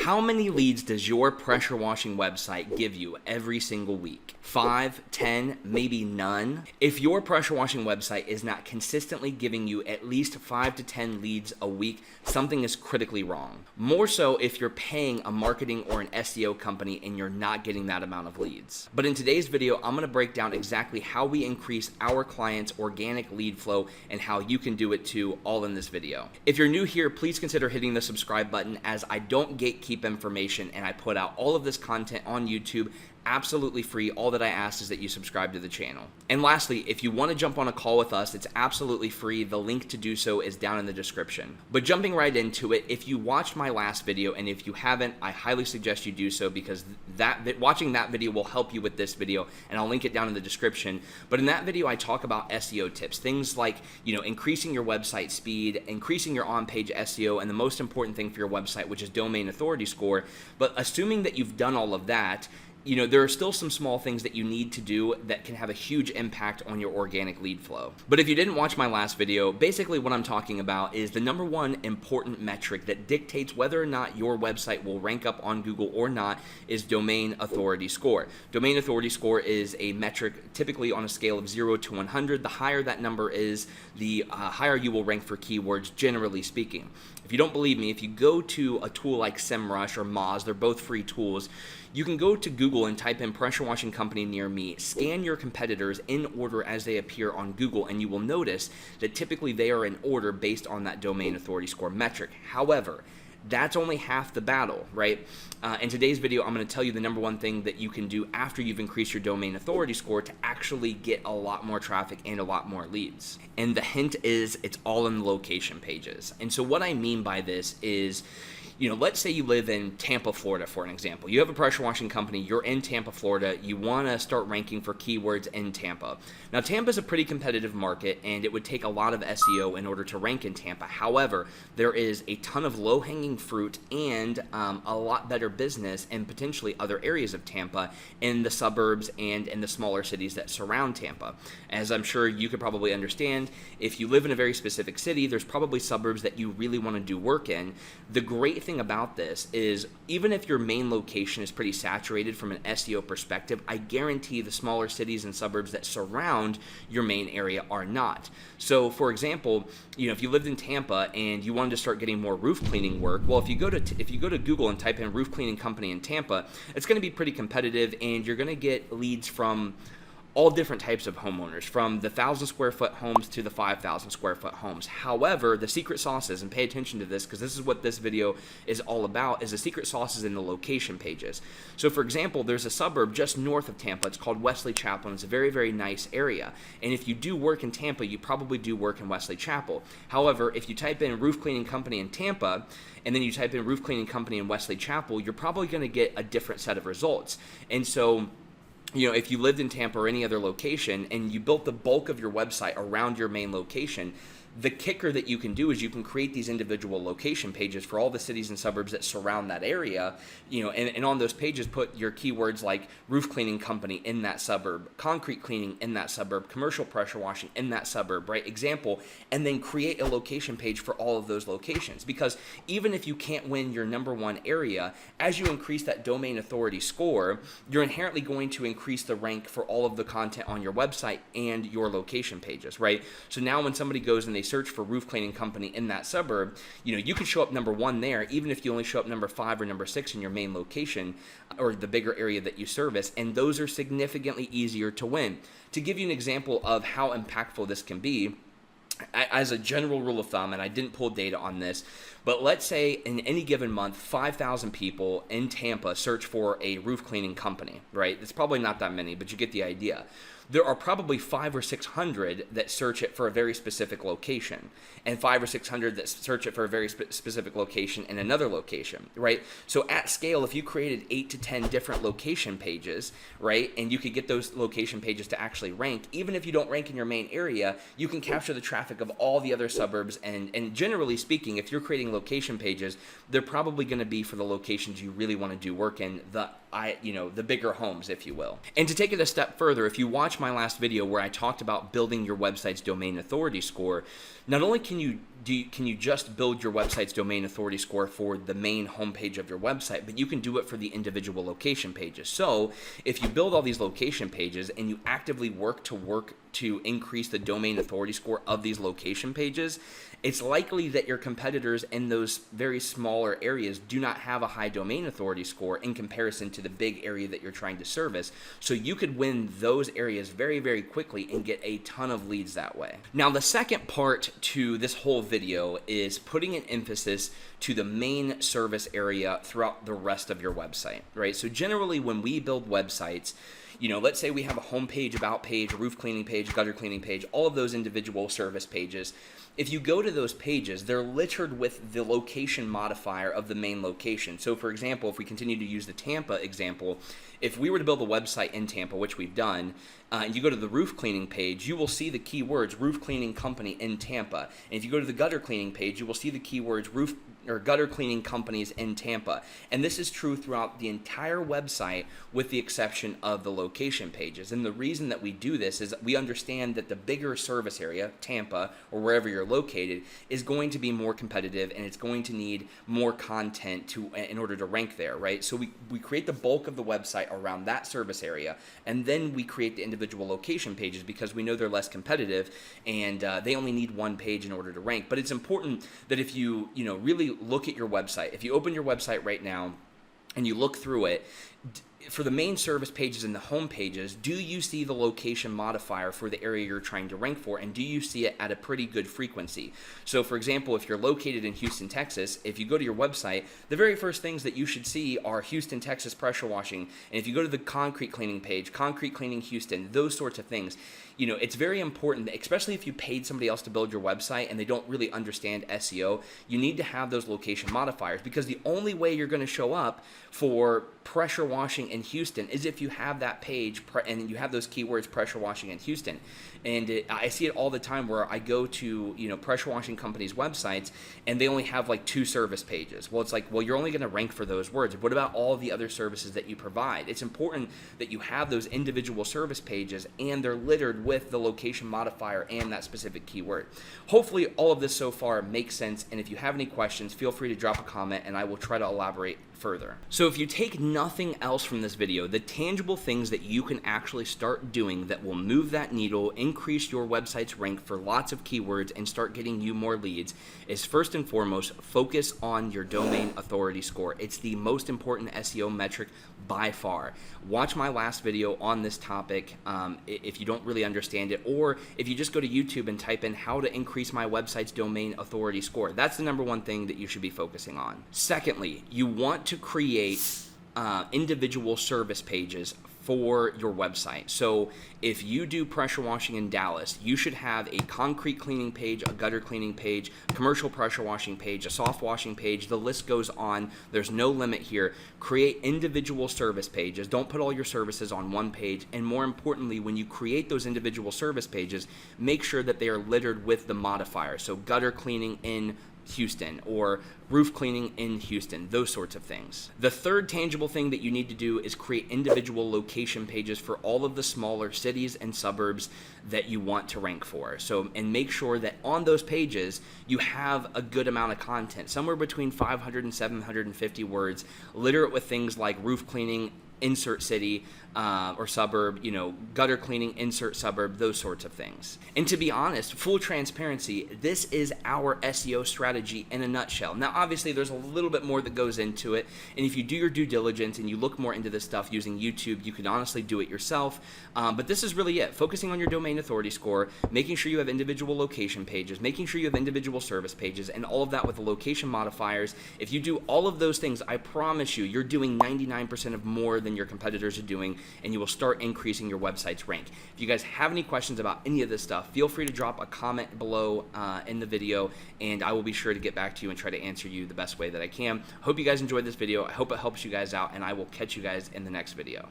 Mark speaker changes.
Speaker 1: How many leads does your pressure washing website give you every single week? 5, 10, maybe none? If your pressure washing website is not consistently giving you at least 5 to 10 leads a week, something is critically wrong. More so if you're paying a marketing or an SEO company and you're not getting that amount of leads. But in today's video, I'm gonna break down exactly how we increase our clients' organic lead flow and how you can do it too, all in this video. If you're new here, please consider hitting the subscribe button, as I don't gatekeep information and I put out all of this content on YouTube absolutely free. All that I ask is that you subscribe to the channel. And lastly, if you want to jump on a call with us, it's absolutely free. The link to do so is down in the description. But jumping right into it, if you watched my last video, and if you haven't, I highly suggest you do so, because watching that video will help you with this video, and I'll link it down in the description. But in that video, I talk about SEO tips, things like, increasing your website speed, increasing your on-page SEO, and the most important thing for your website, which is domain authority score. But assuming that you've done all of that, there are still some small things that you need to do that can have a huge impact on your organic lead flow. But if you didn't watch my last video, basically what I'm talking about is the number one important metric that dictates whether or not your website will rank up on Google or not is domain authority score. Domain authority score is a metric typically on a scale of 0 to 100. The higher that number is, the higher you will rank for keywords, generally speaking. If you don't believe me, if you go to a tool like SEMrush or Moz, they're both free tools, you can go to Google and type in pressure washing company near me, scan your competitors in order as they appear on Google, and you will notice that typically they are in order based on that domain authority score metric. However, that's only half the battle, right? In today's video, I'm going to tell you the number one thing that you can do after you've increased your domain authority score to actually get a lot more traffic and a lot more leads. And the hint is, it's all in the location pages. And so what I mean by this is, let's say you live in Tampa, Florida, for an example. You have a pressure washing company, you're in Tampa, Florida, you want to start ranking for keywords in Tampa. Now, Tampa is a pretty competitive market, and it would take a lot of SEO in order to rank in Tampa. However, there is a ton of low-hanging fruit and a lot better business in potentially other areas of Tampa, in the suburbs and in the smaller cities that surround Tampa. As I'm sure you could probably understand, if you live in a very specific city, there's probably suburbs that you really want to do work in. The great thing about this is, even if your main location is pretty saturated from an SEO perspective, I guarantee the smaller cities and suburbs that surround your main area are not. So for example, if you lived in Tampa and you wanted to start getting more roof cleaning work, well, if you go to Google and type in roof cleaning company in Tampa, it's going to be pretty competitive, and you're going to get leads from all different types of homeowners, from the 1,000 square foot homes to the 5,000 square foot homes. However, the secret sauce is, and pay attention to this because this is what this video is all about, is the secret sauce is in the location pages. So for example, there's a suburb just north of Tampa. It's called Wesley Chapel, and it's a very, very nice area. And if you do work in Tampa, you probably do work in Wesley Chapel. However, if you type in roof cleaning company in Tampa, and then you type in roof cleaning company in Wesley Chapel, you're probably going to get a different set of results. And so, if you lived in Tampa or any other location and you built the bulk of your website around your main location, the kicker that you can do is you can create these individual location pages for all the cities and suburbs that surround that area, and on those pages put your keywords like roof cleaning company in that suburb, concrete cleaning in that suburb, commercial pressure washing in that suburb, right? Example, and then create a location page for all of those locations. Because even if you can't win your number one area, as you increase that domain authority score, you're inherently going to increase the rank for all of the content on your website and your location pages, right? So now when somebody goes and they search for roof cleaning company in that suburb, you could show up number one there, even if you only show up number 5 or number 6 in your main location or the bigger area that you service, and those are significantly easier to win. To give you an example of how impactful this can be, as a general rule of thumb, and I didn't pull data on this, but let's say in any given month, 5,000 people in Tampa search for a roof cleaning company, right? It's probably not that many, but you get the idea. There are probably 500 or 600 that search it for a very specific location, and 500 or 600 that search it for a very specific location in another location, right? So at scale, if you created 8 to 10 different location pages, right, and you could get those location pages to actually rank, even if you don't rank in your main area, you can capture the traffic of all the other suburbs, and generally speaking, if you're creating location pages, they're probably going to be for the locations you really want to do work in. The the bigger homes, if you will. And to take it a step further, if you watch my last video where I talked about building your website's domain authority score, not only can you just build your website's domain authority score for the main homepage of your website, but you can do it for the individual location pages. So if you build all these location pages and you actively work to increase the domain authority score of these location pages, it's likely that your competitors in those very smaller areas do not have a high domain authority score in comparison to the big area that you're trying to service. So you could win those areas very, very quickly and get a ton of leads that way. Now, the second part to this whole video is putting an emphasis to the main service area throughout the rest of your website, right? So generally when we build websites, let's say we have a home page, about page, roof cleaning page, gutter cleaning page, all of those individual service pages. If you go to those pages, they're littered with the location modifier of the main location. So for example, if we continue to use the Tampa example, if we were to build a website in Tampa, which we've done, and you go to the roof cleaning page, you will see the keywords roof cleaning company in Tampa. And if you go to the gutter cleaning page, you will see the keywords roof or gutter cleaning companies in Tampa. And this is true throughout the entire website with the exception of the location pages. And the reason that we do this is we understand that the bigger service area, Tampa, or wherever you're located, is going to be more competitive and it's going to need more content in order to rank there, right? So we create the bulk of the website around that service area, and then we create the individual location pages because we know they're less competitive and they only need one page in order to rank. But it's important that if you really look at your website, if you open your website right now and you look through it, for the main service pages and the home pages, do you see the location modifier for the area you're trying to rank for, and do you see it at a pretty good frequency? So for example, if you're located in Houston, Texas, if you go to your website, the very first things that you should see are Houston, Texas pressure washing. And if you go to the concrete cleaning page, concrete cleaning Houston, those sorts of things, it's very important, especially if you paid somebody else to build your website and they don't really understand SEO, you need to have those location modifiers, because the only way you're going to show up for pressure washing in Houston is if you have that page and you have those keywords pressure washing in Houston. And I see it all the time where I go to pressure washing companies' websites and they only have like 2 service pages. Well, it's like, well, you're only going to rank for those words. What about all the other services that you provide? It's important that you have those individual service pages and they're littered with the location modifier and that specific keyword. Hopefully all of this so far makes sense, and if you have any questions, feel free to drop a comment and I will try to elaborate further. So if you take nothing else from this video, the tangible things that you can actually start doing that will move that needle, increase your website's rank for lots of keywords, and start getting you more leads is, first and foremost, focus on your domain authority score. It's the most important SEO metric by far. Watch my last video on this topic if you don't really understand it, or if you just go to YouTube and type in how to increase my website's domain authority score. That's the number one thing that you should be focusing on. Secondly, you want to create individual service pages for your website. So if you do pressure washing in Dallas, you should have a concrete cleaning page, a gutter cleaning page, commercial pressure washing page, a soft washing page. The list goes on. There's no limit here. Create individual service pages. Don't put all your services on one page. And more importantly, when you create those individual service pages, make sure that they are littered with the modifier. So gutter cleaning in Houston or roof cleaning in Houston, those sorts of things. The third tangible thing that you need to do is create individual location pages for all of the smaller cities and suburbs that you want to rank for. So, and make sure that on those pages you have a good amount of content, somewhere between 500 and 750 words. Litter it with things like roof cleaning, insert city or suburb, gutter cleaning, insert suburb, those sorts of things. And to be honest, full transparency, this is our SEO strategy in a nutshell. Now, obviously, there's a little bit more that goes into it, and if you do your due diligence and you look more into this stuff using YouTube, you can honestly do it yourself. But this is really it. Focusing on your domain authority score, making sure you have individual location pages, making sure you have individual service pages, and all of that with the location modifiers. If you do all of those things, I promise you, you're doing 99% of more than your competitors are doing, and you will start increasing your website's rank. If you guys have any questions about any of this stuff, feel free to drop a comment below in the video, and I will be sure to get back to you and try to answer you the best way that I can. Hope you guys enjoyed this video. I hope it helps you guys out, and I will catch you guys in the next video.